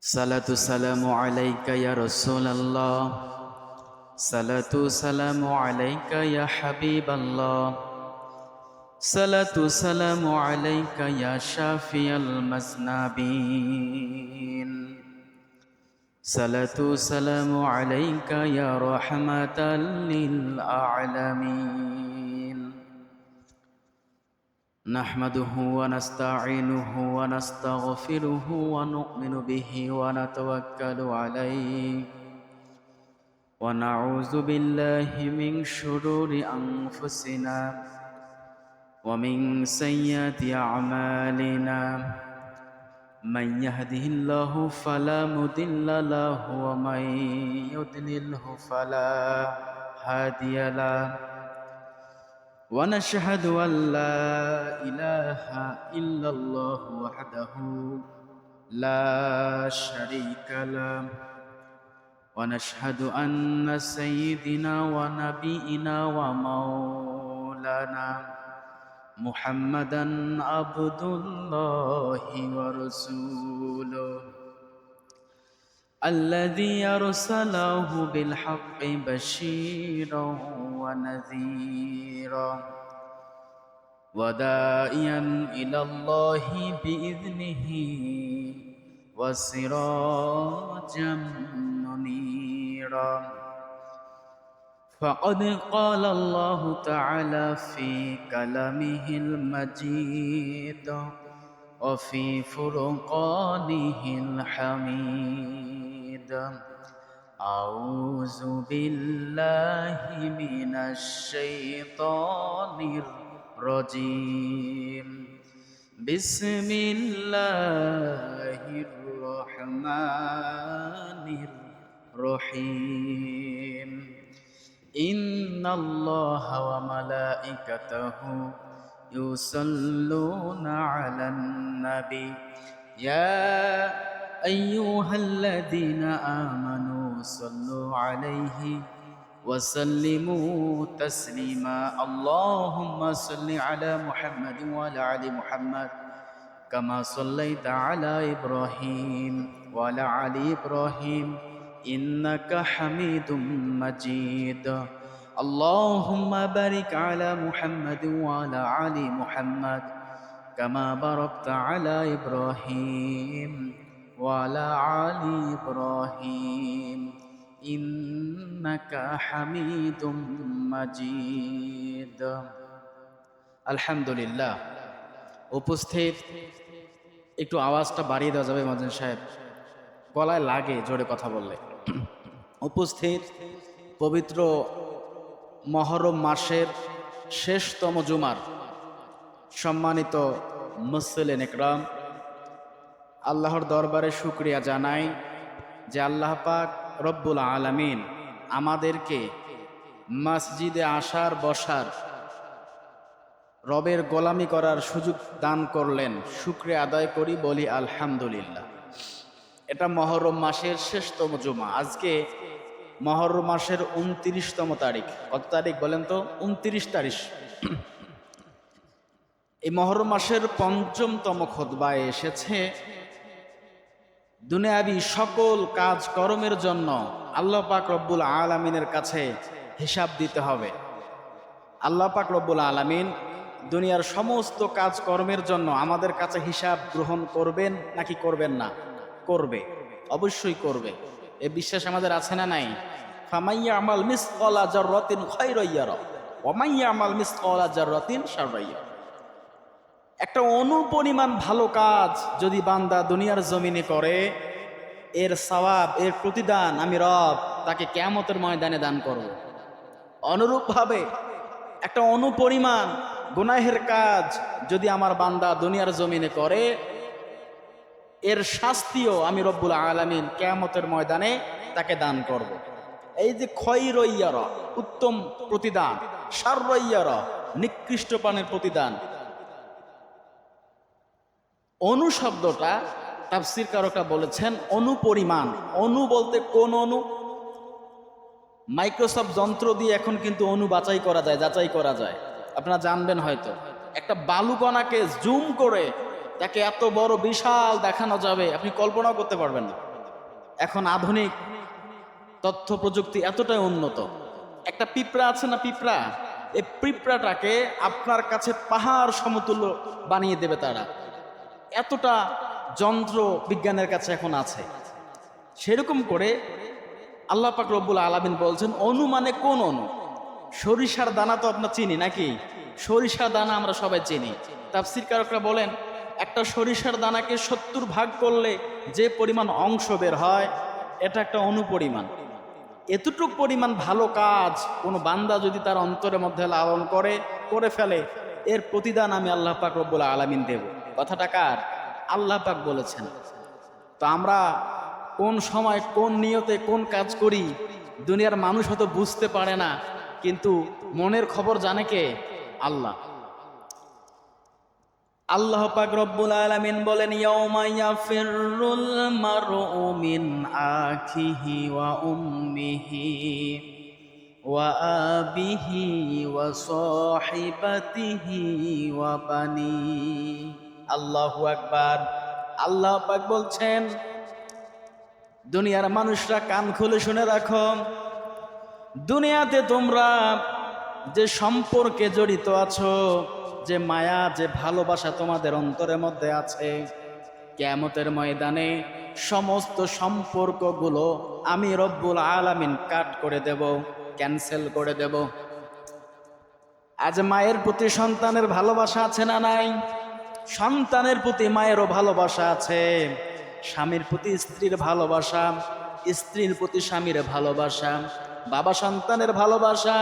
সালাতু সালামু আলাইকা ইয়া রাসূলাল্লাহ, সালাতু সালামু আলাইকা ইয়া হাবিবাল্লাহ, সালাতু সালামু আলাইকা ইয়া শাফিয়াল মাজনাবিন, সালাতু সালামু আলাইকা ইয়া রাহমাতাল লিল আলামিন। نحمده ونستعينه ونستغفره ونؤمن به ونتوكل عليه ونعوذ بالله من شرور أنفسنا ومن سيئات أعمالنا. من يهده الله فلا مضل له ومن يضلله فلا هادي له. ونشهد أن لا إله إلا الله وحده لا شريك له، ونشهد أن سيدنا ونبينا ومولانا محمدا عبد الله ورسوله الذي أرسله بالحق بشيرا ونذيرا وداعيا إلى الله بإذنه وسراجا منيرا. فقد قال الله تعالى في كلامه المجيد وفي فرقانه الحميد: أعوذ بالله من الشيطان الرجيم. بسم الله الرحمن الرحيم. إن الله وملائكته يصلون على النبي يا أيها الذين آمنوا صلوا عليه وسلموا تسليما. اللهم صل على محمد وعلى آل محمد كما صليت على إبراهيم وعلى آل إبراهيم إنك حميد مجيد. اللهم بارك على محمد وعلى آل محمد كما باركت على إبراهيم وعلى آل إبراهيم إنك حميد مجيد. আলহামদুলিল্লাহ। উপস্থিত, একটু আওয়াজটা বাড়িয়ে দেওয়া যাবে মহাজন সাহেব? গলায় লাগে জোরে কথা বললে। উপস্থিত, পবিত্র মহরম মাসের শেষতম জুমার সম্মানিত মুসলিম একরাম, আল্লাহর দরবারে শুকরিয়া জানাই যে আল্লাহ পাক রব্বুল আলামিন আমাদেরকে মসজিদে আসার বসার রবের গোলামি করার সুযোগ দান করলেন। শুকরিয়া আদায় করি, বলি আলহামদুলিল্লাহ। এটা মহরম মাসের শেষতম জুমা। আজকে মহরম মাসের 29তম তারিখ। কত তারিখ বলেন তো? 29 তারিখ। এই মহরম মাসের ৫মতম খুতবায় এসেছে দুনিয়াবি সকল কাজ কর্মের জন্য আল্লাহ পাক রব্বুল আলামিনের কাছে হিসাব দিতে হবে। আল্লাহ পাক রব্বুল আলামিন দুনিয়ার সমস্ত কাজ কর্মের জন্য আমাদের কাছে হিসাব গ্রহণ করবেন নাকি করবেন না? করবে, অবশ্যই করবে। এ বিশ্বাস আমাদের আছে না নাই? ফামাইয়া আমাল মিসকালা যাররাতিন খায়রান ইয়ারা ওয়া মাইয়া আমাল মিসকালা যাররাতিন শাররান ইয়ারা। একটা অনুপরিমাণ ভালো কাজ যদি বান্দা দুনিয়ার জমিনে করে, এর সওয়াব, এর প্রতিদান আমি রব তাকে কিয়ামতের ময়দানে দান করব। অনুরূপভাবে একটা অনুপরিমাণ গুনাহের কাজ যদি আমার বান্দা দুনিয়ার জমিনে করে, এর শাস্তিও আমি রব্বুল আলামিন কিয়ামতের ময়দানে তাকে দান করব। এই যে খায়রান ইয়ারা, উত্তম প্রতিদান, শাররান ইয়ারা, নিকৃষ্ট পানের প্রতিদান। অনু শব্দটা তাফসীরকারকরা বলেছেন অনুপরিমাণ। অনু বলতে কোন অনু? মাইক্রোসফট যন্ত্র দিয়ে এখন কিন্তু অনু যাচাই করা যায়। আপনারা জানবেন হয়তো। একটা বালুকণাকে জুম করে তাকে এত বড় বিশাল দেখানো যাবে, আপনি কল্পনাও করতে পারবেন না। এখন আধুনিক তথ্য প্রযুক্তি এতটাই উন্নত, একটা পিঁপড়া আছে না, পিঁপড়া, এই পিঁপড়াটাকে আপনার কাছে পাহাড় সমতুল্য বানিয়ে দেবে তারা। এতটা যন্ত্র বিজ্ঞানের কাছে এখন আছে। সেরকম করে আল্লাহ পাক রব্বুল আলামিন বলছেন, অনু মানে কোন অনু? সরিষার দানা তো আপনার চিনি নাকি? সরিষার দানা আমরা সবাই চিনি। তাফসীরকারকরা বলেন, একটা সরিষার দানাকে 70 ভাগ করলে যে পরিমাণ অংশ বের হয়, এটা একটা অনুপরিমাণ। এতটুক পরিমাণ ভালো কাজ কোনো বান্দা যদি তার অন্তরের মধ্যে লালন করে ফেলে, এর প্রতিদান আমি আল্লাহ পাক রব্বুল আলামিন দেব। কথাটা কার? আল্লাহ পাক বলেছেন। তো আমরা কোন সময় কোন নিয়তে কোন কাজ করি দুনিয়ার মানুষ হয়তো বুঝতে পারে না, কিন্তু মনের খবর জানে কে? আল্লাহ। আল্লাহ পাক রব্বুল আলামিন বলেন, ইয়াউমা ইয়াফিরুল মারউ মিন আখিহি ওয়া উম্মিহি ওয়া আবিহি ওয়া সাহিবাতিহি ওয়া বানি। আল্লাহু আকবার। আল্লাহ পাক বলছেন, দুনিয়ার মানুষরা কান খুলে শুনে রাখো, দুনিয়াতে তোমরা যে সম্পর্কে জড়িত আছো, যে মায়া, যে ভালোবাসা তোমাদের অন্তরের মধ্যে আছে, কিয়ামতের ময়দানে সমস্ত সম্পর্কগুলো আমি রব্বুল আলামিন কাট করে দেব, ক্যান্সেল করে দেব। আজ মায়ের প্রতি সন্তানের ভালোবাসা আছে না নাই? সন্তানের প্রতি মায়েরও ভালোবাসা আছে, স্বামীর প্রতি স্ত্রীর ভালোবাসা, স্ত্রীর প্রতি স্বামীর ভালোবাসা, বাবা সন্তানের ভালোবাসা,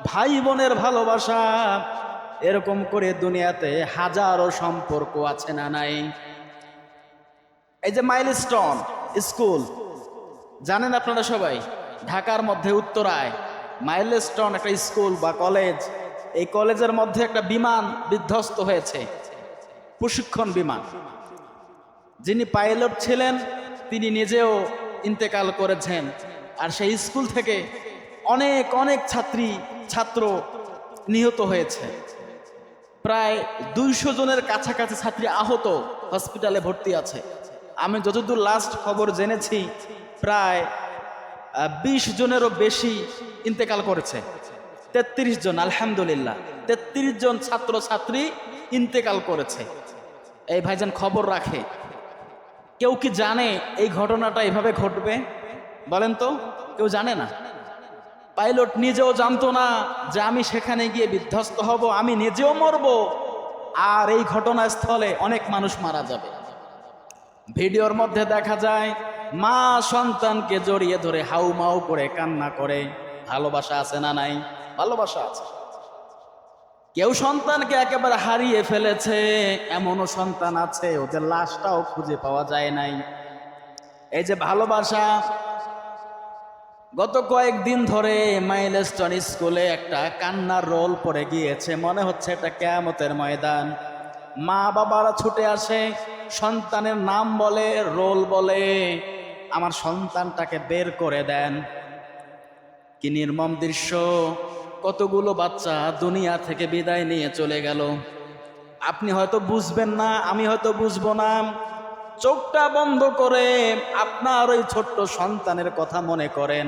ভাই বোনের ভালোবাসা, এরকম করে দুনিয়াতে হাজারো সম্পর্ক আছে না নাই? এই যে মাইলস্টোন স্কুল জানেন আপনারা সবাই, ঢাকার মধ্যে উত্তরায় মাইলস্টোন একটা স্কুল বা কলেজ। এই কলেজের মধ্যে একটা বিমান বিধ্বস্ত হয়েছে, প্রশিক্ষণ বিমান। যিনি পাইলট ছিলেন তিনি নিজেও ইন্তেকাল করেছেন। আর সেই স্কুল থেকে অনেক অনেক ছাত্র নিহত হয়েছে। প্রায় 200 জনের কাছাকাছি ছাত্রী আহত, হসপিটালে ভর্তি আছে। আমি যতদূর লাস্ট খবর জেনেছি, প্রায় 20 জনেরও বেশি ইন্তেকাল করেছে। 33 জন, আলহামদুলিল্লাহ, 33 জন ছাত্র ছাত্রী ইন্তেকাল করেছে। এই ভাইজান খবর রাখে। কেউ কি জানে এই ঘটনাটা এভাবে ঘটবে? বলেন তো, কেউ জানে না। পাইলট নিজেও জানতো না যে আমি সেখানে গিয়ে বিধ্বস্ত হব, আমি নিজেও মরব, আর এই ঘটনাস্থলে অনেক মানুষ মারা যাবে। ভিডিওর মধ্যে দেখা যায় মা সন্তানকে জড়িয়ে ধরে হাউমাউ করে কান্না করে। ভালোবাসা আছে না নাই? ভালোবাসা আছে। কেউ সন্তানকে একেবারে হারিয়ে ফেলেছে, এমনও সন্তান আছে ওদের লাশটাও খুঁজে পাওয়া যায় নাই। এই যে ভালোবাসা, গত কয়েকদিন ধরে মাইলস্টোন স্কুলে একটা কান্নার রোল পড়ে গিয়েছে। মনে হচ্ছে এটা কিয়ামতের ময়দান। মা বাবারা ছুটে আসে, সন্তানের নাম বলে, রোল বলে, আমার সন্তানটাকে বের করে দেন। কি নির্মম দৃশ্য! কতগুলো বাচ্চা দুনিয়া থেকে বিদায় নিয়ে চলে গেল। আপনি হয়তো বুঝবেন না, আমি হয়তো বুঝবো না। চোখটা বন্ধ করে আপনার ওই ছোট্ট সন্তানের কথা মনে করেন,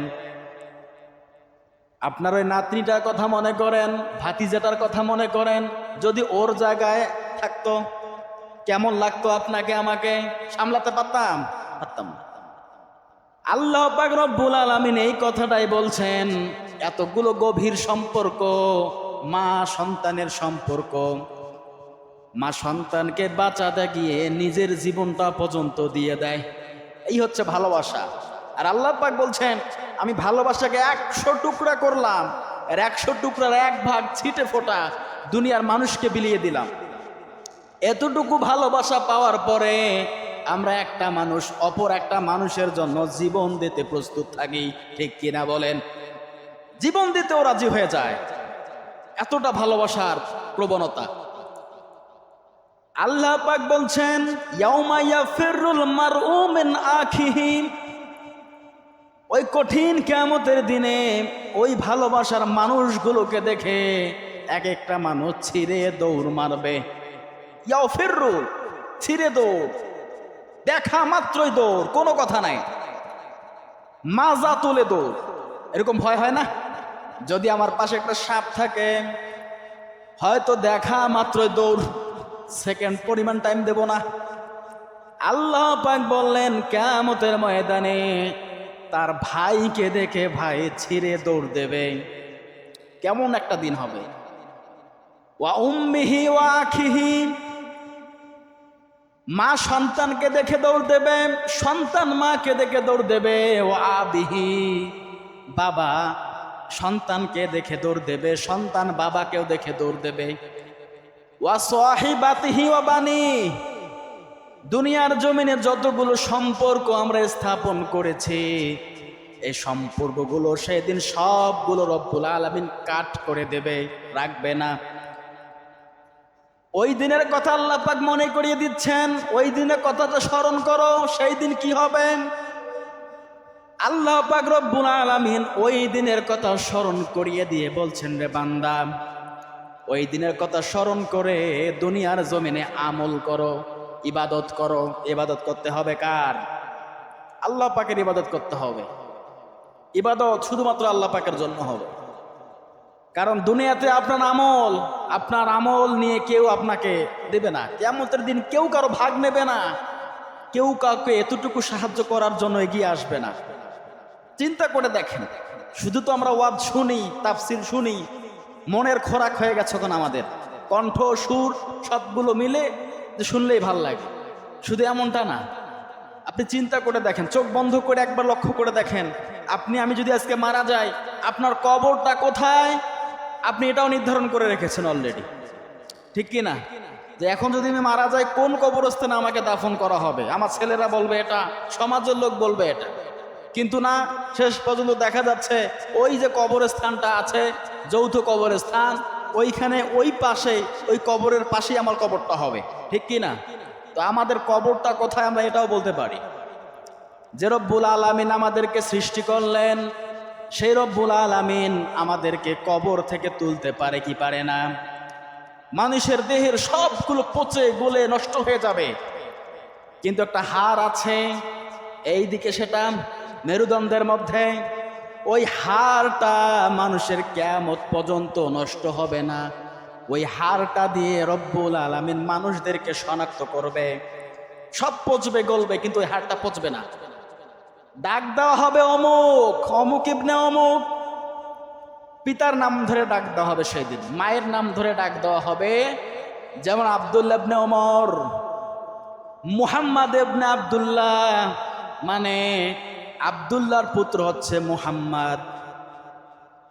আপনার ওই নাতনিটার কথা মনে করেন, ভাতিজাটার কথা মনে করেন। যদি ওর জায়গায় থাকতো কেমন লাগতো আপনাকে আমাকে? সামলাতে পারতাম? পারতাম না। আল্লাহ পাক রব্বুল আলামিন এই কথাটাই বলছেন। এতগুলো গভীর সম্পর্ক, মা সন্তানের সম্পর্ক, মা সন্তানকে বাঁচাতে গিয়ে নিজের জীবনটা পর্যন্ত দিয়ে দেয়। এই হচ্ছে ভালোবাসা। আর আল্লাহ পাক বলছেন, আমি ভালোবাসাকে 100 টুকরা করলাম, আর 100 টুকরার 1 ভাগ ছিটে ফোটা দুনিয়ার মানুষকে বিলিয়ে দিলাম। এতটুকু ভালোবাসা পাওয়ার পরে আমরা একটা মানুষ অপর একটা মানুষের জন্য জীবন দিতে প্রস্তুত থাকি, ঠিক কিনা বলেন? জীবন দিতেও রাজি হয়ে যায়, এতটা ভালোবাসার প্রবণতা। আল্লাহ পাক বলছেন, ইয়াউমা ইয়াফিরুল মারউ মিন আখিহি, ওই কঠিন কিয়ামতের দিনে ওই ভালোবাসার মানুষগুলোকে দেখে এক একটা মানুষ ছিঁড়ে দৌড় মারবে। ইয়াফিরু, ছিঁড়ে দৌড়, দেখা মাত্রই দৌড়, কোনো কথা নাই। মাজা তুলে দৌড়। এরকম ভয় হয় না? যদি আমার পাশে একটা সাপ থাকে, হয়তো দেখা মাত্রই দৌড়, সেকেন্ড পরিমাণ টাইম দেব না। আল্লাহ পাক বললেন কিয়ামতের ময়দানে তার ভাইকে দেখে ভাই ছিঁড়ে দৌড় দেবে। কেমন একটা দিন হবে। ওয়া উম্মিহি ওয়া আখিহি, মা সন্তানকে দেখে দৌড় দেবে, সন্তান মাকে দেখে দৌড় দেবে। ওয়া আবিহি, বাবা সন্তানকে দেখে দৌড় দেবে, সন্তান বাবাকেও দেখে দৌড় দেবে। ওয়া সাহিবাতিহি ওয়া বানি, দুনিয়ার জমিনে যতগুলো সম্পর্ক আমরা স্থাপন করেছি, এই সম্পর্কগুলো সেদিন সবগুলো রব্বুল আলামিন কাট করে দেবে, রাখবে না। ওই দিনের কথা আল্লাহ পাক মনে করিয়ে দিচ্ছেন। ওই দিনের কথাটা স্মরণ করো, সেই দিন কি হবে। আল্লাহ পাক রব্বুল আলামিন ওই দিনের কথা স্মরণ করিয়ে দিয়ে বলছেন, রে বান্দা, ওই দিনের কথা স্মরণ করে দুনিয়ার জমিনে আমল করো, ইবাদত করো। ইবাদত করতে হবে কার? আল্লাহ পাকের ইবাদত করতে হবে। ইবাদত শুধুমাত্র আল্লাহ পাকের জন্য হবে। কারণ দুনিয়াতে আপনার আমল নিয়ে কেউ আপনাকে দেবে না। কিয়ামতের দিন কেউ কারো ভাগ নেবে না, কেউ কাউকে এতটুকু সাহায্য করার জন্য এগিয়ে আসবে না। চিন্তা করে দেখেন, শুধু তো আমরা ওয়াজ শুনি, তাফসীর শুনি, মনের খোরাক হয়ে গেছে এখন আমাদের, কণ্ঠ সুর সবগুলো মিলে যে শুনলেই ভাল লাগে। শুধু এমনটা না, আপনি চিন্তা করে দেখেন, চোখ বন্ধ করে একবার লক্ষ্য করে দেখেন, আমি যদি আজকে মারা যাই, আপনার কবরটা কোথায় আপনি এটাও নির্ধারণ করে রেখেছেন অলরেডি, ঠিক কি না? যে এখন যদি আমি মারা যাই, কোন কবরস্থানে আমাকে দাফন করা হবে, আমার ছেলেরা বলবে এটা, সমাজের লোক বলবে এটা। কিন্তু না, শেষ পর্যন্ত দেখা যাচ্ছে ওই যে কবরস্থানটা আছে, যৌথ কবরস্থান, ওইখানে ওই পাশে, ওই কবরের পাশেই আমার কবরটা হবে, ঠিক কি না? তো আমাদের কবরটা কোথায় আমরা এটাও বলতে পারি। যে রব্বুল আলামিন আমাদেরকে সৃষ্টি করলেন, সেই রব্বুল আলামিন আমাদেরকে কবর থেকে তুলতে পারে কি পারে না? মানুষের দেহের সবগুলো পচে গলে নষ্ট হয়ে যাবে, কিন্তু একটা হাড় আছে এই দিকে, সেটা মেরুদণ্ডের মধ্যে, ওই হাড়টা মানুষের কিয়ামত পর্যন্ত নষ্ট হবে না। ওই হাড়টা দিয়ে রব্বুল আলামিন মানুষদেরকে শনাক্ত করবে। সব পচবে গলবে, কিন্তু ওই হাড়টা পচবে না। ডাক দেওয়া হবে অমুক, অমুক ইবনে অমুক, পিতার নাম ধরে ডাক দেওয়া হবে সেই দিন, মায়ের নাম ধরে ডাক দেওয়া হবে। যেমন আব্দুল্লাহ ইবনে ওমর, মুহাম্মদ ইবনে আব্দুল্লাহ, মানে আব্দুল্লাহর পুত্র হচ্ছে মুহাম্মদ।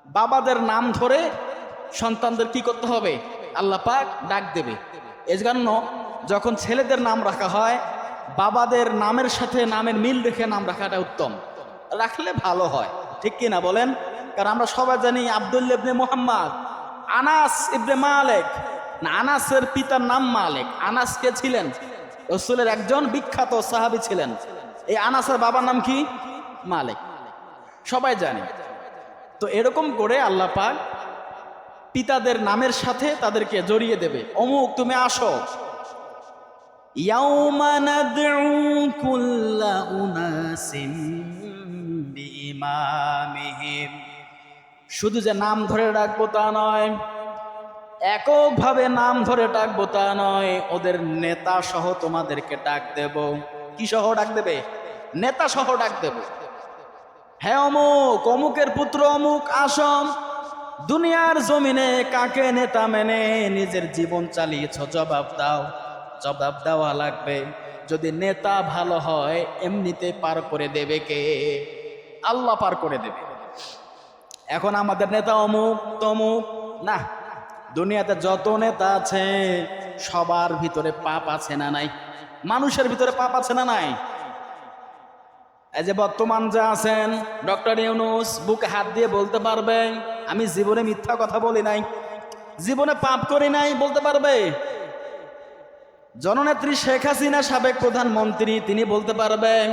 বাবাদের নাম ধরে সন্তানদের কি করতে হবে? আল্লাহ পাক ডাক দেবে। এই জন্য যখন ছেলেদের নাম রাখা হয়, বাবাদের নামের সাথে নামের মিল রেখে নাম রাখাটা উত্তম, রাখলে ভালো হয়, ঠিক কি না বলেন? কারণ আমরা সবাই জানি আব্দুল্লাহ ইবনে মুহাম্মদ, আনাস ইবনে মালিক না, আনাসের পিতার নাম মালিক। আনাস কে ছিলেন? রাসূলের একজন বিখ্যাত সাহাবী ছিলেন। এই আনাসের বাবার নাম কি? মালিক, সবাই জানে। তো এরকম করে আল্লাহ পাক পিতাদের নামের সাথে তাদেরকে জড়িয়ে দেবে। অমুক তুমি আসো, ইয়াউমা নাদউ কুল্লা উনাসিম বিইমামিহিম। শুধু যে নাম ধরে ডাকবো তা নয়, এককভাবে নাম ধরে ডাকবো তা নয়, ওদের নেতা সহ তোমাদেরকে ডাক দেব। কি সহ ডাক দেবে? নেতা সহ ডাক দেব। হ্যাঁ অমুক, অমুকের পুত্র অমুক, আসম দুনিয়ার জমিনে কাকে নেতা মেনে নিজের জীবন চালিয়েছ, জবাব দাও। জবাব দেওয়া লাগবে। যদি নেতা ভালো হয়, এমনিতে পার করে দেবে কে? আল্লাহ পার করে দেবে। এখন আমাদের নেতা অমুক তমুক না, দুনিয়াতে যত নেতা আছে সবার ভিতরে পাপ আছে না নাই? মানুষের ভিতরে পাপ আছে না নাই? এই যে বর্তমান যা আছেন, ডক্টর ইউনূস বুকে হাত দিয়ে বলতে পারবে আমি জীবনে মিথ্যা কথা বলি নাই, জীবনে পাপ করি নাই, বলতে পারবে? জননেত্রী শেখ হাসিনা, সাবেক প্রধানমন্ত্রী, তিনি বলতে পারবেন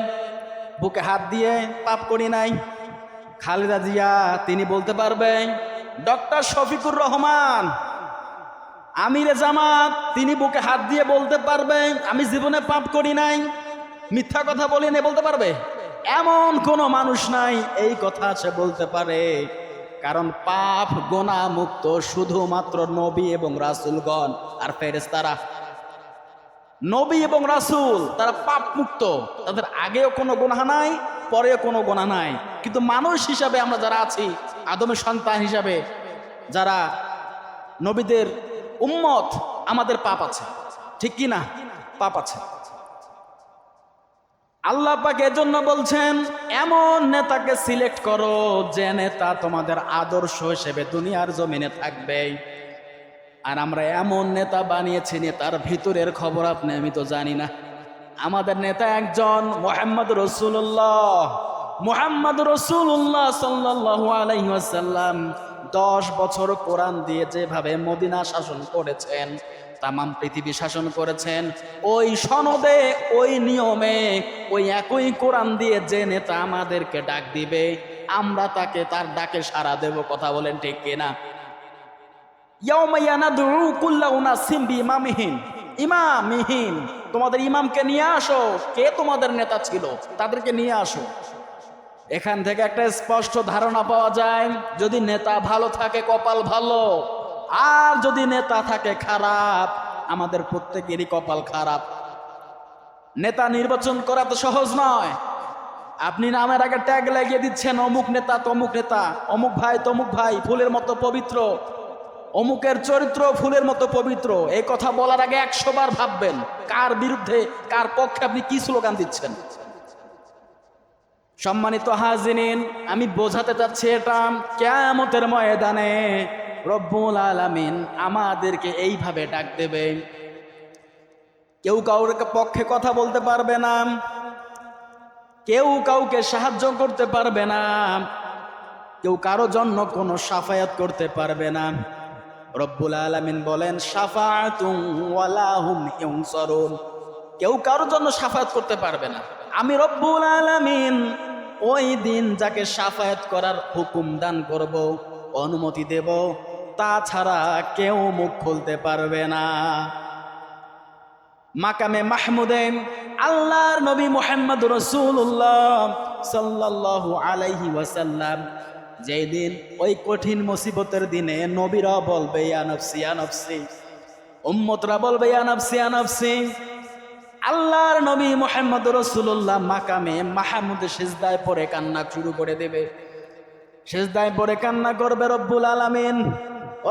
বুকে হাত দিয়ে পাপ করি নাই। খালেদা জিয়া, তিনি বলতে পারবেন। ডক্টর শফিকুর রহমান, আমিরে জামাত, তিনি বুকে হাত দিয়ে বলতে পারবেন আমি জীবনে পাপ করি নাই, মিথ্যা কথা বলি নাই, বলতে পারবে? এমন কোনো মানুষ নাই এই কথা সে বলতে পারে, কারণ পাপ গোনা মুক্ত শুধুমাত্র নবী এবং রাসূলগণ আর ফেরেশতারা। নবী এবং রাসূল তারা পাপ মুক্ত, তাদের আগেও কোনো গুনাহ নাই, পরেও কোনো গুনাহ নাই। কিন্তু মানুষ হিসাবে আমরা যারা আছি, আদমের সন্তান হিসাবে যারা নবীদের উম্মত, আমাদের পাপ আছে, ঠিক কি না? পাপ আছে। আল্লাহ পাক এজন্য বলছেন, এমন নেতাকে সিলেক্ট করো যে নেতা তোমাদের আদর্শ হিসেবে দুনিয়ার জমিনে থাকবে। আর আমরা এমন নেতা বানিয়েছি, নেতার ভিতরের খবর আপনি আমি তো জানি না। আমাদের নেতা একজন মুহাম্মদ রাসূলুল্লাহ। মুহাম্মদ রাসূলুল্লাহ সাল্লাল্লাহু আলাইহি ওয়াসাল্লাম 10 বছর কোরআন দিয়ে যেভাবে মদিনা শাসন করেছেন, তামাম পৃথিবী শাসন করেছেন, ওই সনদে, ওই নিয়মে, ওই একই কোরআন দিয়ে যে নেতা আমাদেরকে ডাক দিবে, আমরা তাকে তার ডাকে সাড়া দেব। কথা বলেন ঠিক কিনা? ইয়াউমা ইয়ানাদউ কুল্লা উনাসিম বিইমামিহিম, ইমামিহিম, তোমাদের ইমামকে নিয়ে আসো। কে তোমাদের নেতা ছিল, তাদেরকে নিয়ে আসো। এখান থেকে একটা স্পষ্ট ধারণা পাওয়া যায়, যদি নেতা ভালো থাকে কপাল ভালো, আর যদি নেতা থাকে খারাপ, আমাদের প্রত্যেকেরই কপাল খারাপ। নেতা নির্বাচন করা তো সহজ নয়। আপনি নামের আগে ট্যাগ লাগিয়ে দিচ্ছেন, অমুক নেতা তমুক নেতা, অমুক ভাই তমুক ভাই, ফুলের মতো পবিত্র, অমুকের চরিত্র ফুলের মতো পবিত্র। এই কথা বলার আগে 100 বার ভাববেন কার বিরুদ্ধে, কার পক্ষে আপনি কি স্লোগান দিচ্ছেন। সম্মানিত হাজিরিন, আমি বোঝাতে চাচ্ছি এটা, কিয়ামতের ময়দানে রব্বুল আলামিন আমাদেরকে এইভাবে ডাক দেবে। কেউ কাউর পক্ষে কথা বলতে পারবে না, কেউ কাউকে সাহায্য করতে পারবে না, কেউ কারো জন্য কোনো শাফায়াত করতে পারবে না। রব্বুল আলামিন বলেন, শাফাআতুন ওয়ালা হুম ইউনসারুন, কেউ কারোর জন্য শাফায়াত করতে পারবে না। আমি রব্বুল আলামিন ওই দিন যাকে শাফায়াত করার হুকুম দান করব, অনুমতি দেব, তাছাড়া কেউ মুখ খুলতে পারবে না। মাকামে মাহমুদে আল্লাহর নবী মুহাম্মদ রাসূলুল্লাহ সাল্লাল্লাহু আলাইহি ওয়াসাল্লাম যেই দিন, ওই কঠিন মুসিবতের দিনে নবীরা বলবে ইয়া নফসি ইয়া নফসি, উম্মতরা বলবে ইয়া নফসি ইয়া নফসি, আল্লাহর নবী মুহাম্মদ রাসূলুল্লাহ মাকামে মাহমুদে সিজদায় পড়ে কান্না শুরু করে দেবে। সিজদায় পড়ে কান্না করবে, রব্বুল আলামিন,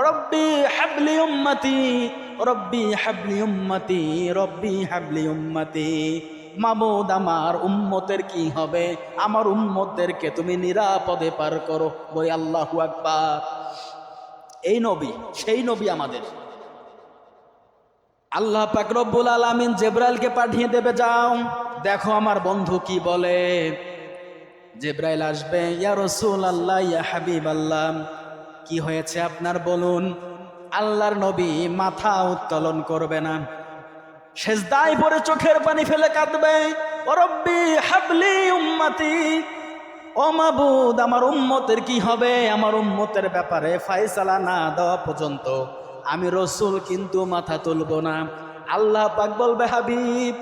রব্বি হাবলি উম্মতি, রব্বি হাবলি উম্মতি, রব্বি হাবলি উম্মতি। মাবুদ, আমার উম্মতের কি হবে, আমার উম্মতদেরকে তুমি নিরাপদে পার করো। বলি আল্লাহু আকবার। এই নবী, সেই নবী আমাদের। আল্লাহ পাক রব্বুল আলামিন জিবরাইলকে পাঠিয়ে দেবে, যাও দেখো আমার বন্ধু কি বলে। জিবরাইল আসবে, ইয়া রাসূলুল্লাহ, ইয়া হাবিবাল্লাহ, কি হয়েছে আপনার বলুন। আল্লাহর নবী মাথা উত্তোলন করবে না, সিজদায় পড়ে চোখের পানি ফেলে কাঁদবে, ও রব্বি হাবলি উম্মতি, ও মাবুদ, আমার উম্মতের কি হবে, আমার উম্মতের ব্যাপারে ফায়সালা না দেওয়া পর্যন্ত আমি রসুল কিন্তু মাথা তুলব না। আল্লাহ পাক বলবে, হাবিব,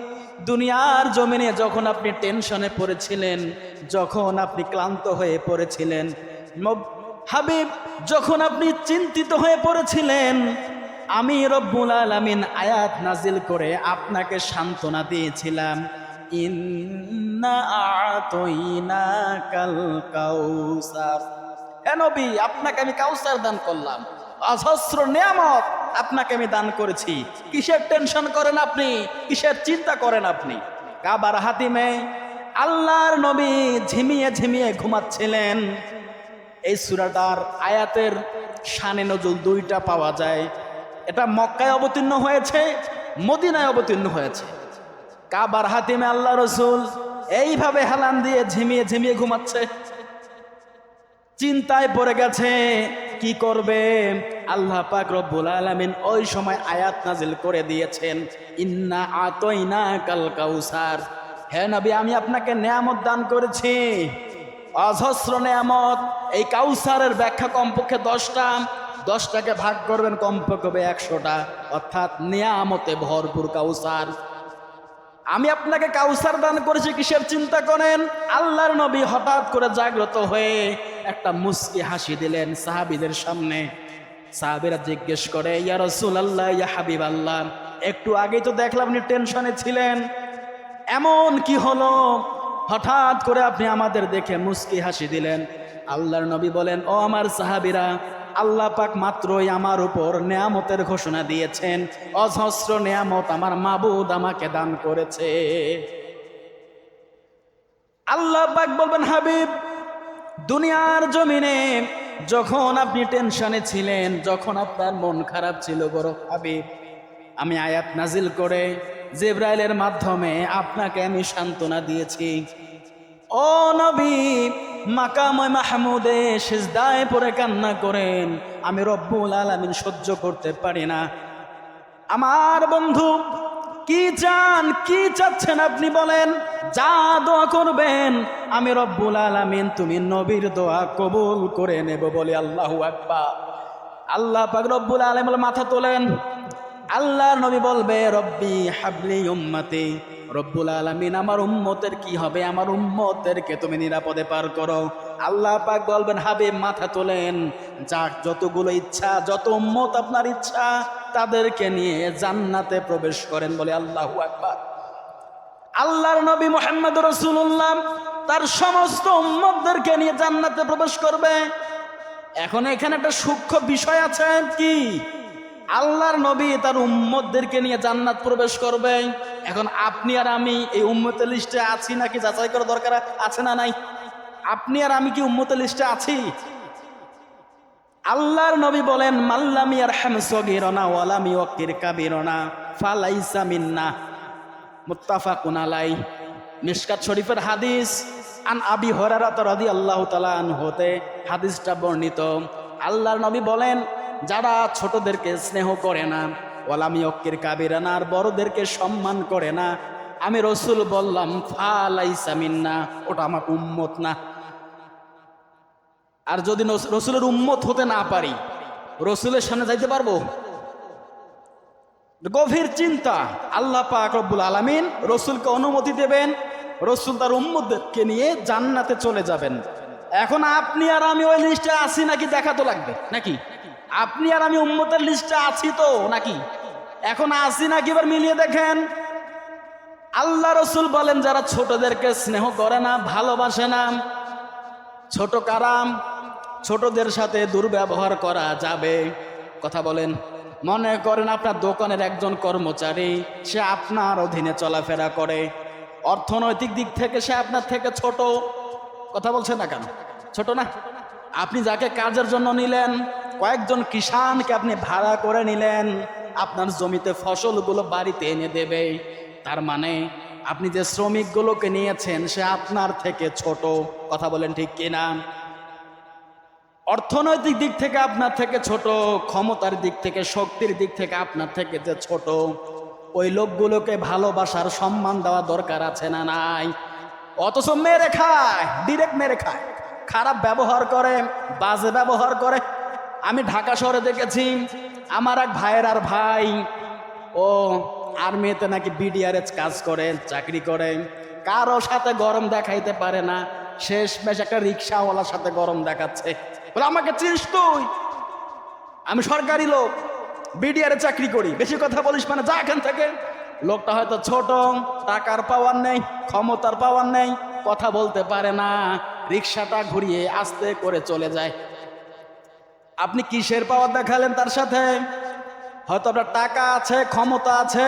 দুনিয়ার জমিনে যখন আপনি টেনশনে পড়েছিলেন, যখন আপনি ক্লান্ত হয়ে পড়েছিলেন, হাবিব, যখন আপনি চিন্তিত হয়ে পড়েছিলেন, আমি রব্বুল আলামিন আয়াত নাজিল করে আপনাকে সান্ত্বনা দিয়েছিলাম, ইন্না আ'তাইনাকাল কাউসার। হে নবী, আপনাকে আমি কাউসার দান করলাম, অজস্র নিয়ামত আপনাকে আমি দান করেছি। কিসের টেনশন করেন আপনি, কিসের চিন্তা করেন আপনি? কাবার হাতিমে আল্লাহর নবী ঝিমিয়ে ঝিমিয়ে ঘুমাচ্ছিলেন। এই সূরাটার আয়াতের শানে নজুল 2টা পাওয়া যায়। এটা মক্কায় অবতীর্ণ হয়েছে, মদিনায় অবতীর্ণ হয়েছে। কাবার হাতিমে আল্লাহ রসুল এইভাবে হেলান দিয়ে ঝিমিয়ে ঝিমিয়ে ঘুমাচ্ছে, চিন্তায় পড়ে গেছে কি করবে। আল্লাহ পাক রব্বুল আলামিন ওই সময় আয়াত নাজিল করে দিয়েছেন, ইন্না আ'তাইনাকাল কাউসার। হে নবী, আমি আপনাকে নিয়ামত দান করেছি, অজস্র নিয়ামত। এই কাউসারের ব্যাখ্যা কমপক্ষে 10টা, 10টাকে ভাগ করবেন কমপক্ষে 100টা, অর্থাৎ নিয়ামতে ভরপুর কাউসার। আমি আপনাকে কাউসার দান করেছি, কিসের চিন্তা করেন? আল্লাহর নবী হঠাৎ করে জাগ্রত হয়ে একটা মুস্কি হাসি দিলেন সাহাবীদের সামনে। সাহাবীরা জিজ্ঞেস করে, ইয়া রাসূলুল্লাহ, ইয়া হাবিবাল্লাহ, একটু আগেই তো দেখলাম আপনি টেনশনে ছিলেন, এমন কি হলো হঠাৎ করে আপনি আমাদের দেখে মুস্কি হাসি দিলেন? আল্লাহর নবী বলেন, ও আমার সাহাবীরা, আল্লাহ পাক মাত্রই আমার উপর নেয়ামতের ঘোষণা দিয়েছেন। অজস্র নেয়ামত আমার মাবুদ আমাকে দান করেছে। আল্লাহ পাক বলবেন, হাবিব, দুনিয়ার জমিনে যখন আপনি টেনশনে ছিলেন, যখন আপনার মন খারাপ ছিল বড় হাবিব, আমি আয়াত নাজিল করে জিবরাইলের মাধ্যমে আপনাকে আমি সান্ত্বনা দিয়েছি। ও নবী, মাকামে মাহমুদে সিজদায় পড়ে কান্না করেন, আমি রব্বুল আলামিন সহ্য করতে পারি না। আমার বন্ধু, কি চান, কি চাচ্ছেন আপনি বলেন, যা দোয়া করবেন আমি রব্বুল আলামিন তুমি নবীর দোয়া কবুল করে নেব বলে আল্লাহু আকবার। আল্লাহ পাক রব্বুল আলামিন মাথা তোলেন, আল্লাহর নবী বলবে, রব্বি হাবলি উম্মতি, রব্বুল আলামিন আমার উম্মতের কি হবে, আমার উম্মতেরকে তুমি নিরাপদে পার করো। আল্লাহ পাক বলবেন, হাবিব মাথা তোলেন, যাক যতগুলো ইচ্ছা, যত উম্মত আপনার ইচ্ছা, তাদেরকে নিয়ে জান্নাতে প্রবেশ করেন বলে আল্লাহু আকবার। আল্লাহর নবী মুহাম্মদ রাসূলুল্লাহ তার সমস্ত উম্মতদেরকে নিয়ে জান্নাতে প্রবেশ করবে। এখন এখানে একটা সূক্ষ্ম বিষয় আছে, কি? আল্লাহর নবী তার উম্মতদেরকে নিয়ে জান্নাত প্রবেশ করবে। এখন আপনি আর আমি এই উম্মতের লিস্টে আছি নাকি যাচাই করা দরকার আছে না নাই? আপনি আর আমি কি উম্মতের লিস্টে আছি? আল্লাহর নবী বলেন, মাল্লাম ইয়ারহাম সগীরানা ওয়া লাম ইউক্কির কাবীরানা ফালাইসা মিন্না, মুত্তাফাকুন আলাইহি। মিশকাত শরীফের হাদিস, আন আবি হুরায়রা রাদিয়াল্লাহু তাআলা আনহু হতে হাদিসটা বর্ণিত। আল্লাহর নবী বলেন, যারা ছোটদেরকে স্নেহ করে না, ওয়ালাম ইউক্কির কাবীরানা, আর বড়দেরকে সম্মান করে না, আমি রসুল বললাম ফালাইসা মিন্না, ওটা আমার উম্মত না। আর যদি রসুলের উম্মত হতে না পারি, রসুলের সামনে যাইতে পারবো? গভীর চিন্তা। আল্লাহ পাক রব্বুল আলামিন রসুলকে অনুমতি দেবেন, রসুল তার উম্মতদেরকে নিয়ে জান্নাতে চলে যাবেন। এখন আপনি আর আমি ওই লিস্টে আছি নাকি দেখা তো লাগবে নাকি? আপনি আর আমি উম্মতের লিস্টে আছি তো নাকি? এখন আছি নাকি এবার মিলিয়ে দেখেন। আল্লাহ রসুল বলেন, যারা ছোটদেরকে স্নেহ করে না, ভালোবাসে না। ছোট কারাম, ছোটদের সাথে দুর্ব্যবহার করা যাবে? কথা বলেন। মনে করেন আপনার দোকানের একজন কর্মচারী, সে আপনার অধীনে চলাফেরা করে, অর্থনৈতিক দিক থেকে সে আপনার থেকে ছোট। কথা বলছেন না কেন? ছোট না? আপনি যাকে কাজের জন্য নিলেন, কয়েকজন কিষানকে আপনি ভাড়া করে নিলেন, আপনার জমিতে ফসলগুলো বাড়িতে এনে দেবে। তার মানে আপনি যে শ্রমিকগুলোকে নিয়েছেন, সে আপনার থেকে ছোট। কথা বলেন ঠিক কিনা? অর্থনৈতিক দিক থেকে আপনার থেকে ছোট, ক্ষমতার দিক থেকে, শক্তির দিক থেকে আপনার থেকে যে ছোট, ওই লোকগুলোকে ভালোবাসার সম্মান দেওয়া দরকার আছে না নাই? অথচ মেরে খায়, ডিরেক্ট মেরে খায়, খারাপ ব্যবহার করে, বাজে ব্যবহার করে। আমি ঢাকা শহরে দেখেছি, আমার এক ভাইয়ের আর ভাই, ও আর্মিতে নাকি বিডিআরএস কাজ করে, চাকরি করে, কারো সাথে গরম দেখাইতে পারে না। শেষমেশ একটা রিক্সাওয়ালার সাথে গরম দেখাচ্ছে, বলে আমাকে চিনিস তুই? আমি সরকারি লোক, বিডিআরে চাকরি করি, বেশি কথা বলিস মানে যা এখান থেকে। লোকটা হয়তো ছোট, টাকার পাওয়ার নেই, ক্ষমতার পাওয়ার নেই, কথা বলতে পারে না, রিক্সাটা ঘুরিয়ে আস্তে করে চলে যায়। আপনি কিসের পাওয়ার দেখালেন তার সাথে? হয়তো আপনার টাকা আছে, ক্ষমতা আছে।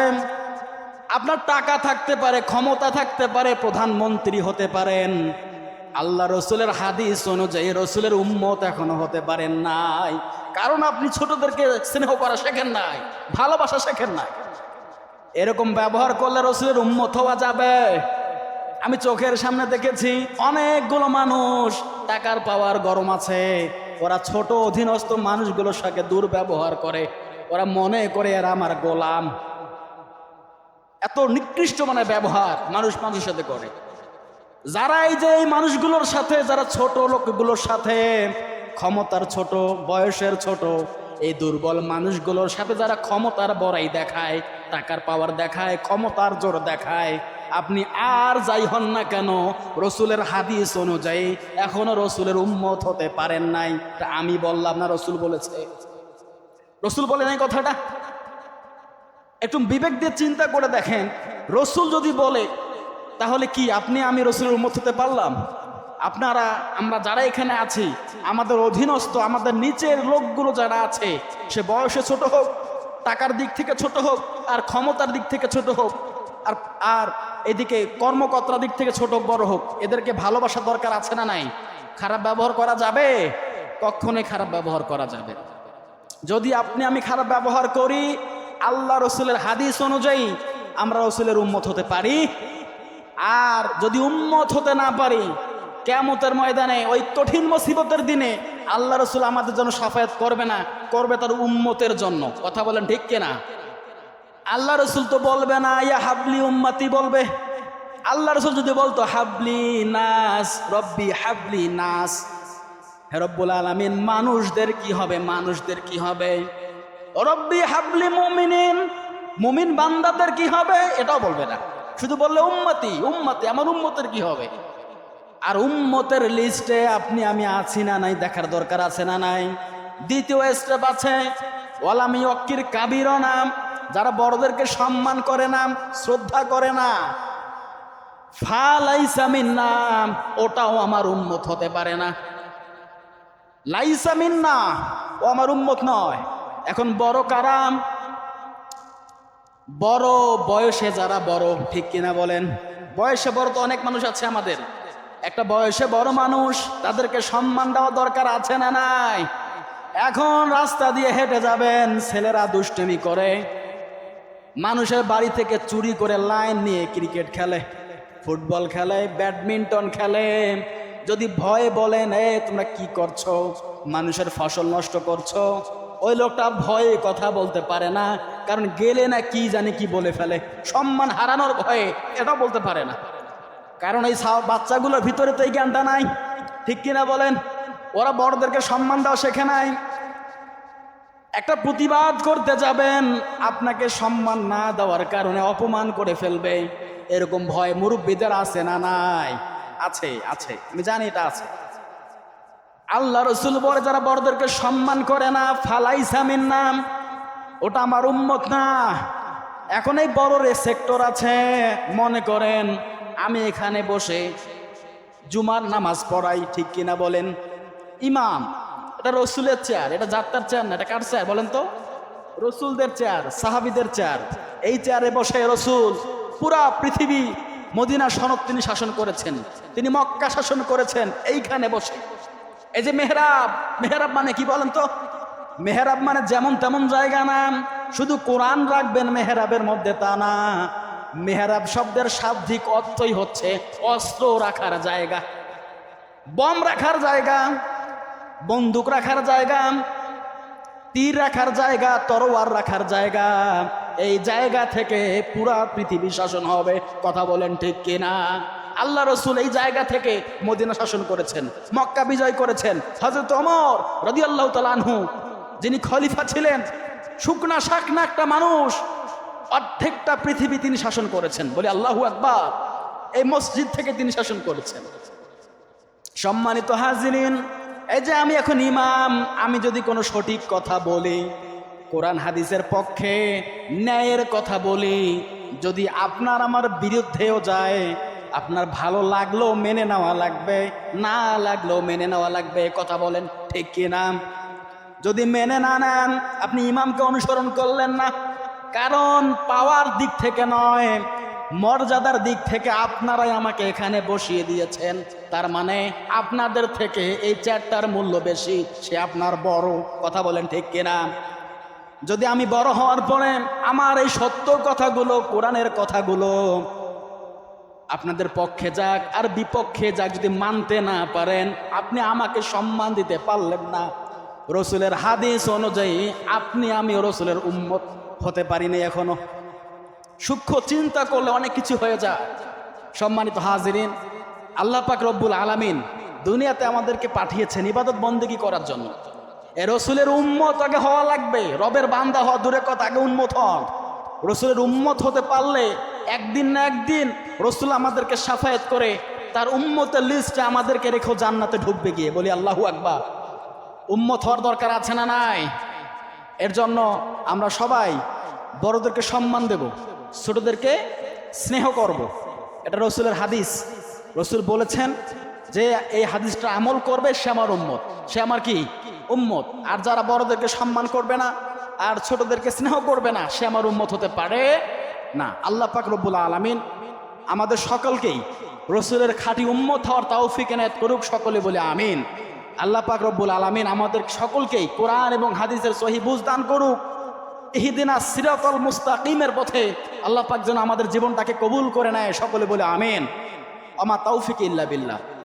আপনার টাকা থাকতে পারে, ক্ষমতা থাকতে পারে, প্রধানমন্ত্রী হতে পারেন। আল্লাহ রসুলের হাদিস অনুযায়ী রসুলের উম্মত এখনো হতে পারেন নাই, কারণ আপনি ছোটদেরকে স্নেহ করা শেখেন নাই, ভালোবাসা শেখেন নাই। এরকম ব্যবহার করলে রসুলের উম্মত হওয়া যাবে? আমি চোখের সামনে দেখেছি অনেকগুলো মানুষ, টাকার পাওয়ার গরম আছে, ওরা ছোট অধীনস্থ মানুষগুলোর সাথে দুর্ব্যবহার করে, ওরা মনে করে এরা আমার গোলাম। এত নিকৃষ্ট মানে ব্যবহার মানুষ মানুষের সাথে করে। যারা এই যে এই মানুষগুলোর সাথে, যারা ছোট লোকগুলোর সাথে, ক্ষমতার ছোট, বয়সের ছোট, এই দুর্বল মানুষগুলোর সাথে যারা ক্ষমতার বড়াই দেখায়, টাকার পাওয়ার দেখায়, ক্ষমতার জোর দেখায়, আপনি আর যাই হন না কেন রসুলের হাদিস অনুযায়ী এখনো রসুলের উম্মত হতে পারেন নাই। তা আমি বললাম না, রসুল বলেছে। রসুল বলে নাই কথাটা? একটু বিবেক দিয়ে চিন্তা করে দেখেন, রসুল যদি বলে তাহলে কি আপনি আমি রসুলের উম্মত হতে পারলাম? আপনারা আমরা যারা এখানে আছি, আমাদের অধীনস্থ আমাদের নিচের লোকগুলো যারা আছে, সে বয়সে ছোট হোক, টাকার দিক থেকে ছোট হোক, আর ক্ষমতার দিক থেকে ছোট হোক, আর আর এদিকে কর্মকর্তার দিক থেকে ছোট বড় হোক, এদেরকে ভালোবাসা দরকার আছে না নাই? খারাপ ব্যবহার করা যাবে? কখনোই খারাপ ব্যবহার করা যাবে না। যদি আপনি আমি খারাপ ব্যবহার করি, আল্লাহ রসুলের হাদিস অনুযায়ী আমরা রসুলের উম্মত হতে পারি। আর যদি উম্মত হতে না পারি, কিয়ামতের ময়দানে ওই কঠিন মুসিবতের দিনে আল্লাহ রসুল আমাদের জন্য শাফায়াত করবে না, করবে তার উম্মতের জন্য। কথা বলেন ঠিক কিনা? আল্লাহ রসুল তো বলবে না ইয়া হাবলি উম্মতি বলবে। আল্লাহ রসুল যদি বলতো হাবলি নাস রব্বি হাবলি নাস, হে রব্বুল আলামিন মানুষদের কি হবে, মানুষদের কি হবে? রব্বি হাবলি মুমিনিন, মুমিন বান্দাদের কি হবে এটাও বলবে না, শুধু বললে উম্মতি উম্মতি, আমার উম্মতের কি হবে। আর উম্মতের লিস্টে আপনি আমি আছি না নাই দেখার দরকার আছে না নাই? দ্বিতীয় স্টেপ আছে ওয়ালাম ইউক্কির কাবিরা নাম, যারা বড়দেরকে সম্মান করে না, শ্রদ্ধা করে না, ফালাইসা মিন্না, ওটাও আমার উম্মত হতে পারে না। লাইসা মিন্না, ও আমার উম্মত নয়। এখন বড় কারাম, বড় বয়সে যারা বড়, ঠিক কিনা বলেন? বয়সে বড় তো অনেক মানুষ আছে আমাদের। একটা বয়সে বড় মানুষ, তাদেরকে সম্মান দেওয়া দরকার আছে না নাই? এখন রাস্তা দিয়ে হেঁটে যাবেন, ছেলেরা দুষ্টুমি করে, মানুষের বাড়ি থেকে চুরি করে লাইন নিয়ে ক্রিকেট খেলে, ফুটবল খেলে, ব্যাডমিন্টন খেলে। যদি ভয়ে বলেন এ তোমরা কি করছো, মানুষের ফসল নষ্ট করছো, ওই লোকটা ভয়ে কথা বলতে পারে না, কারণ গেলে না কি জানি কি বলে ফেলে, সম্মান হারানোর ভয়ে এটাও বলতে পারে না, কারণ এই বাচ্চাগুলোর ভিতরে তো এই জ্ঞানটা নাই। ঠিক কিনা বলেন? ওরা বড়দেরকে সম্মান দেওয়া শেখে নাই। একটা প্রতিবাদ করতে যাবেন, আপনাকে সম্মান না দেওয়ার কারণে অপমান করে ফেলবে, এরকম ভয় মুরব্বীদের আছে না নাই? আছে, আছে, আমি জানি এটা আছে। আল্লাহ রসুল বলে যারা বড়দেরকে সম্মান করে না, ফালাইসা মিন্না, ওটা আমার উম্মত না। এখন এই বড় সেক্টর আছে, মনে করেন আমি এখানে বসে জুমার নামাজ পড়াই, ঠিক কিনা বলেন? ইমাম, এটা রসুলের চেয়ার, এটা যাত্রার চেয়ার না, এটা কার চেয়ার বলেন তো? রসুলদের চেয়ার, সাহাবিদের চেয়ার। এই চেয়ারে বসে রসুল পুরা পৃথিবী, মদিনা সনদ তিনি শাসন করেছেন, তিনি মক্কা শাসন করেছেন এইখানে বসে। এই যে মেহরাব, মেহরাব মানে কি বলেন তো? মেহরাব মানে যেমন তেমন জায়গা না, শুধু কোরআন রাখবেন মেহরাবের মধ্যে তা না। মেহরাব শব্দের শাব্দিক অর্থই হচ্ছে অস্ত্র রাখার জায়গা, বম রাখার জায়গা, বন্দুক রাখার জায়গা, তীর রাখার জায়গা, তরোয়ার রাখার জায়গা। এই জায়গা থেকে পুরা পৃথিবী শাসন হবে। কথা বলেন ঠিক কিনা? আল্লাহ রসুল এই জায়গা থেকে মদিনা শাসন করেছেন, মক্কা বিজয় করেছেন। হযরত ওমর রাদিয়াল্লাহু তাআলা আনহু, যিনি খলিফা ছিলেন, শুকনা শাকনা একটা মানুষ, অর্ধেকটা পৃথিবী তিনি শাসন করেছেন। বলি আল্লাহু আকবার। এই মসজিদ থেকে তিনি শাসন করেছেন। সম্মানিত হাজিরিন, এই যে আমি এখন ইমাম, আমি যদি কোনো সঠিক কথা বলি, কোরআন হাদিসের পক্ষে ন্যায়ের কথা বলি, যদি আপনার আমার বিরুদ্ধেও যায়, আপনার ভালো লাগলেও মেনে নেওয়া লাগবে, না লাগলেও মেনে নেওয়া লাগবে। কথা বলেন ঠিক কিনা? যদি মেনে না নেন, আপনি ইমামকে অনুসরণ করলেন না। কারণ পাওয়ার দিক থেকে নয়, মর্যাদার দিক থেকে আপনারাই আমাকে এখানে বসিয়ে দিয়েছেন। তার মানে আপনাদের থেকে এই চেয়ারটার মূল্য বেশি, সে আপনার বড়। কথা বলেন ঠিক কিনা? যদি আমি বড় হওয়ার পরে আমার এই সত্য কথাগুলো, কোরআনের কথাগুলো আপনাদের পক্ষে যাক আর বিপক্ষে যাক, যদি মানতে না পারেন, আপনি আমাকে সম্মান দিতে পারলেন না। রসুলের হাদিস অনুযায়ী আপনি আমি রসুলের উম্মত হতে পারিনি এখনো। সূক্ষ্ম চিন্তা করলে অনেক কিছু হয়ে যায়। সম্মানিত হাজিরিন, আল্লাহ পাক রব্বুল আলামিন দুনিয়াতে আমাদেরকে পাঠিয়েছেন ইবাদত বন্দেগী করার জন্য। এ রসুলের উম্মত আগে হওয়া লাগবে। রবের বান্দা হওয়া দূরে কথা, আগে উম্মত হন। রসুলের উম্মত হতে পারলে একদিন না একদিন রসুল আমাদেরকে শাফায়াত করে তার উম্মতের লিস্টে আমাদেরকে রেখো জান্নাতে ঢুকবে গিয়ে। বলি আল্লাহু আকবার। উম্মত হওয়ার দরকার আছে না নাই? এর জন্য আমরা সবাই বড়দেরকে সম্মান দেব, ছোটদেরকে স্নেহ করব। এটা রসুলের হাদিস। রসুল বলেছেন যে এই হাদিসটা আমল করবে সে আমার উম্মত, সে আমার কি উম্মত। আর যারা বড়দেরকে সম্মান করবে না আর ছোটদেরকে স্নেহ করবে না সে আমার উম্মত হতে পারে না। আল্লাহ পাক রব্বুল আলামিন আমাদের সকলকেই রসুলের খাঁটি উম্মত হওয়ার তৌফিক এনায়েত করুক, সকলে বলে আমিন। আল্লাহ পাক রব্বুল আলামিন আমাদের সকলকেই কোরআন এবং হাদিসের সহিহ বুঝ দান করুক। ইহদিনাস সিরাতাল মুস্তাকিমের পথে আল্লাহ পাক যেন আমাদের জীবনটাকে কবুল করে নেয়, সকলে বলে আমিন। আমা তৌফিক ইল্লা বিল্লাহ।